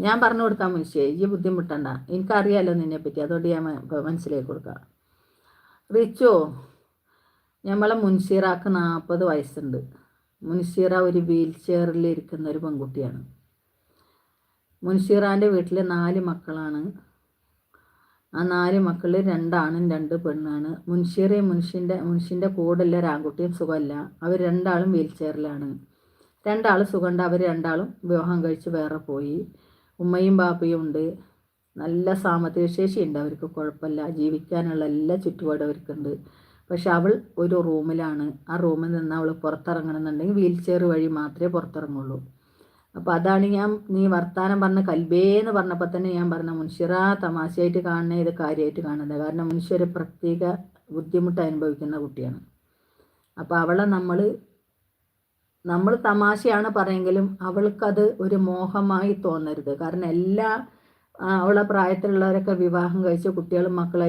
ഞാൻ പറഞ്ഞു കൊടുക്കാൻ മുൻഷിയെ ഈ ബുദ്ധിമുട്ടണ്ട, എനിക്കറിയാലോ നിന്നെപ്പറ്റി, അതുകൊണ്ട് ഞാൻ മനസ്സിലാക്കി കൊടുക്കാം. റിച്ചോ, നമ്മളെ മുൻഷീറാക്ക് 40 വയസ്സുണ്ട്. മുൻഷീറ ഒരു വീൽ ചെയറിൽ ഇരിക്കുന്ന ഒരു പെൺകുട്ടിയാണ്. മുൻഷീറാൻ്റെ വീട്ടിൽ 4 മക്കളാണ്. ആ 4 മക്കളിൽ 2 ആണും 2 പെണ്ണാണ്. മുൻഷീറയും മുൻഷിൻ്റെ കൂടെയുള്ള ഒരാൺകുട്ടിയും സുഖമല്ല. അവർ 2 ആളും വീൽ ചെയറിലാണ്. 2 ആൾ സുഖമുണ്ട്. അവർ 2 ആളും വിവാഹം കഴിച്ച് വേറെ പോയി. ഉമ്മയും ബാപ്പയും ഉണ്ട്. നല്ല സാമ്പത്തിക ശേഷിയുണ്ട് അവർക്ക്, കുഴപ്പമില്ല. ജീവിക്കാനുള്ള എല്ലാ ചുറ്റുപാടും അവർക്കുണ്ട്. പക്ഷെ അവൾ ഒരു റൂമിലാണ്. ആ റൂമിൽ നിന്ന് അവൾ പുറത്തിറങ്ങണമെന്നുണ്ടെങ്കിൽ വീൽ ചെയർ വഴി മാത്രമേ പുറത്തിറങ്ങുള്ളൂ. അപ്പോൾ അതാണ് നീ വർത്താനം പറഞ്ഞ കൽബേന്ന് പറഞ്ഞപ്പോൾ തന്നെ ഞാൻ പറഞ്ഞ മുൻഷിറ തമാശയായിട്ട് കാണണേ, ഇത് കാര്യമായിട്ട് കാണുന്നത്. കാരണം മുൻഷിർ പ്രത്യേക ബുദ്ധിമുട്ട് അനുഭവിക്കുന്ന കുട്ടിയാണ്. അപ്പോൾ അവളെ നമ്മൾ തമാശയാണ് പറയുമെങ്കിലും അവൾക്കത് ഒരു മോഹമായി തോന്നരുത്. കാരണം അവളെ പ്രായത്തിലുള്ളവരൊക്കെ വിവാഹം കഴിച്ച് കുട്ടികളും മക്കളായി